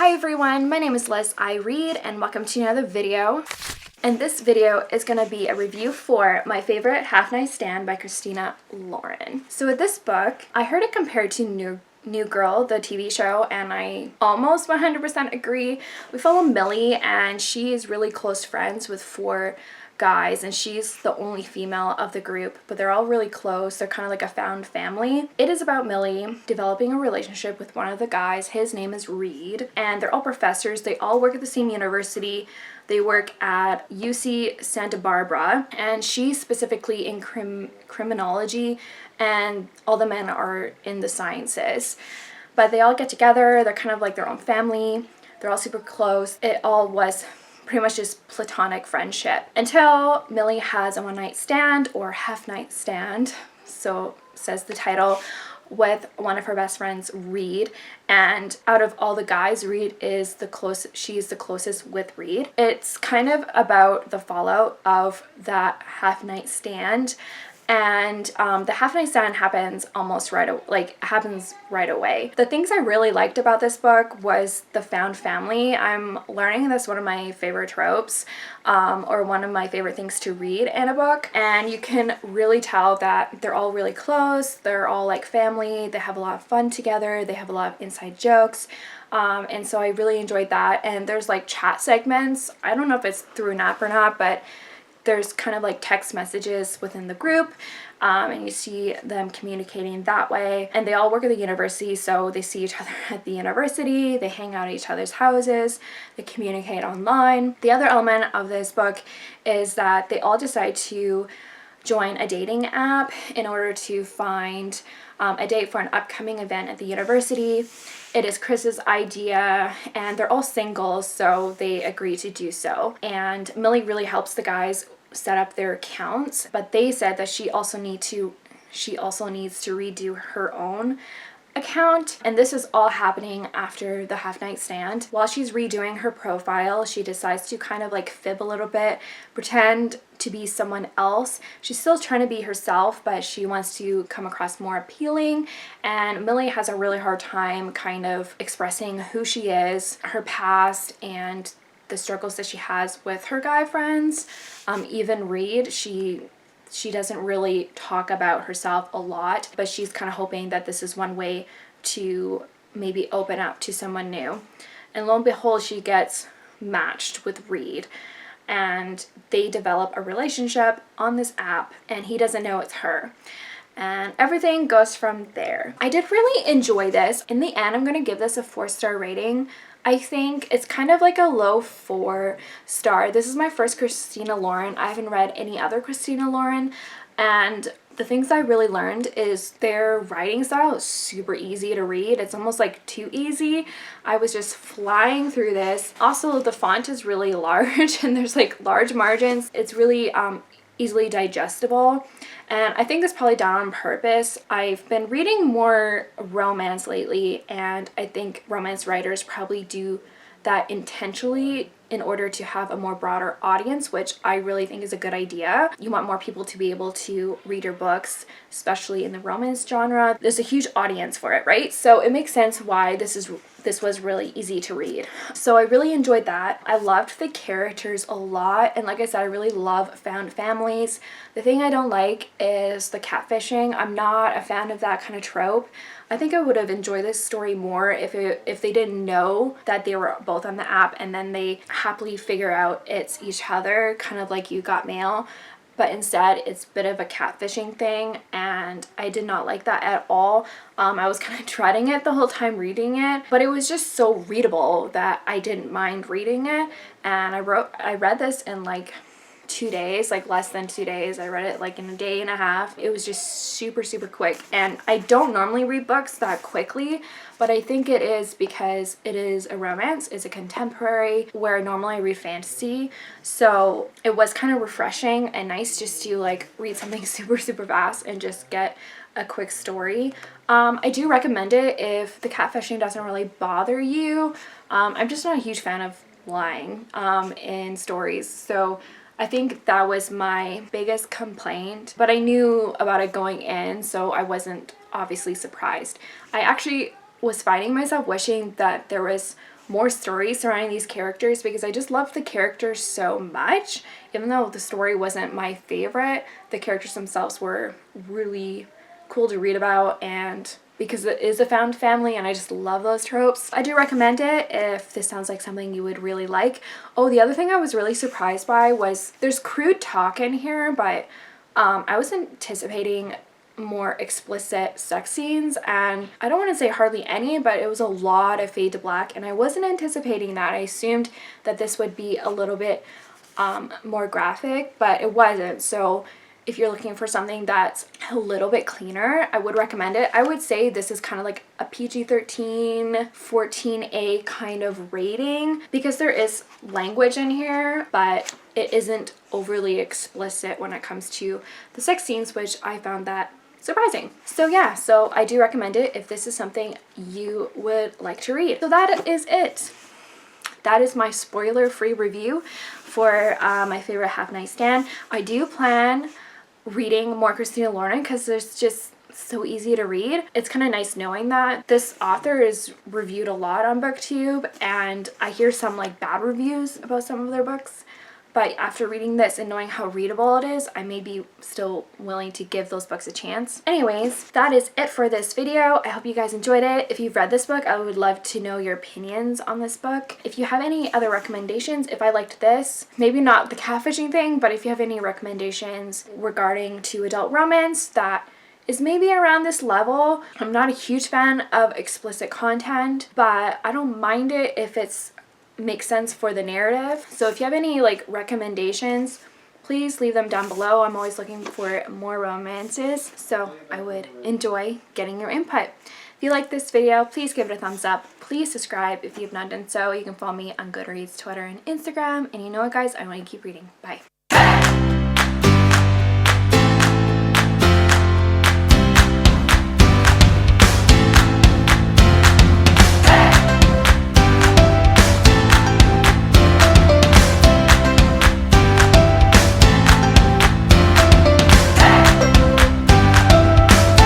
Hi everyone, my name is Liz I Read and welcome to another video. And this video is going to be a review for my favorite Half Night Stand by Christina Lauren. So with this book, I heard it compared to New Girl, the TV show, and I almost 100% agree. We follow Millie and she is really close friends with four guys and she's the only female of the group, but they're all really close. They're kind of like a found family. It is about Millie developing a relationship with one of the guys. His name is Reed and they're all professors. They all work at the same university. They work at UC Santa Barbara and she's specifically in criminology and all the men are in the sciences. But they all get together. They're kind of like their own family. They're all super close. It all was pretty much just platonic friendship until Millie has a one-night stand or half-night stand, so says the title, with one of her best friends, Reed. And out of all the guys, Reed is the closest. She's the closest with Reed. It's kind of about the fallout of that half-night stand. And the half-night stand happens happens right away. The things I really liked about this book was the found family. I'm learning that's one of my favorite tropes, or one of my favorite things to read in a book. And you can really tell that they're all really close. They're all like family. They have a lot of fun together. They have a lot of inside jokes. And so I really enjoyed that. And there's like chat segments. I don't know if it's through an app or not, but there's kind of like text messages within the group, and you see them communicating that way. And they all work at the university, so they see each other at the university, they hang out at each other's houses, they communicate online. The other element of this book is that they all decide to join a dating app in order to find a date for an upcoming event at the university. It is Chris's idea and they're all single, so they agree to do so. And Millie really helps the guys set up their accounts, but they said that she also needs to redo her own account, and this is all happening after the half-night stand. While she's redoing her profile, she decides to kind of like fib a little bit, pretend to be someone else. She's still trying to be herself, but she wants to come across more appealing, and Millie has a really hard time kind of expressing who she is, her past, and the struggles that she has with her guy friends. Even Reed, she doesn't really talk about herself a lot, but she's kind of hoping that this is one way to maybe open up to someone new. And lo and behold, she gets matched with Reed and they develop a relationship on this app and he doesn't know it's her. And everything goes from there. I did really enjoy this. In the end, I'm going to give this a 4-star rating. I think it's kind of like a low 4-star. This is my first Christina Lauren. I haven't read any other Christina Lauren, and the things I really learned is their writing style is super easy to read. It's almost like too easy. I was just flying through this. Also, the font is really large and there's like large margins. It's really easily digestible, and I think that's probably done on purpose. I've been reading more romance lately, and I think romance writers probably do that intentionally in order to have a more broader audience, which I really think is a good idea. You want more people to be able to read your books, especially in the romance genre. There's a huge audience for it, right? So it makes sense why this was really easy to read. So I really enjoyed that. I loved the characters a lot, and like I said, I really love found families. The thing I don't like is the catfishing. I'm not a fan of that kind of trope. I think I would have enjoyed this story more if they didn't know that they were both on the app and then they happily figure out it's each other, kind of like You Got Mail. But instead it's a bit of a catfishing thing, and I did not like that at all. I was kind of dreading it the whole time reading it, but it was just so readable that I didn't mind reading it. And I read this in like 2 days, like less than 2 days. I read it like in a day and a half. It was just super quick, and I don't normally read books that quickly, but I think it is because it is a romance, it's a contemporary, where normally I read fantasy, so it was kind of refreshing and nice just to like read something super fast and just get a quick story. I do recommend it if the catfishing doesn't really bother you. I'm just not a huge fan of lying in stories, so I think that was my biggest complaint, but I knew about it going in, so I wasn't obviously surprised. I actually was finding myself wishing that there was more story surrounding these characters because I just love the characters so much. Even though the story wasn't my favorite, the characters themselves were really cool to read about, and because it is a found family and I just love those tropes, I do recommend it if this sounds like something you would really like. Oh, the other thing I was really surprised by was there's crude talk in here, but I was anticipating more explicit sex scenes, and I don't want to say hardly any, but it was a lot of fade to black, and I wasn't anticipating that. I assumed that this would be a little bit more graphic, but it wasn't. So if you're looking for something that's a little bit cleaner, I would recommend it. I would say this is kind of like a PG-13, 14A kind of rating because there is language in here, but it isn't overly explicit when it comes to the sex scenes, which I found that surprising. So yeah, so I do recommend it if this is something you would like to read. So that is it. That is my spoiler-free review for my favorite Half Night Stand. I do plan reading more Christina Lauren because there's just so easy to read. It's kind of nice knowing that this author is reviewed a lot on BookTube, and I hear some like bad reviews about some of their books. But after reading this and knowing how readable it is, I may be still willing to give those books a chance. Anyways, that is it for this video. I hope you guys enjoyed it. If you've read this book, I would love to know your opinions on this book. If you have any other recommendations, if I liked this, maybe not the catfishing thing, but if you have any recommendations regarding to adult romance that is maybe around this level. I'm not a huge fan of explicit content, but I don't mind it if it's makes sense for the narrative. So if you have any like recommendations, please leave them down below. I'm always looking for more romances, so I would enjoy getting your input. If you like this video, please give it a thumbs up. Please subscribe if you've not done so. You can follow me on Goodreads, Twitter, and Instagram. And you know what, guys? I want to keep reading. Bye.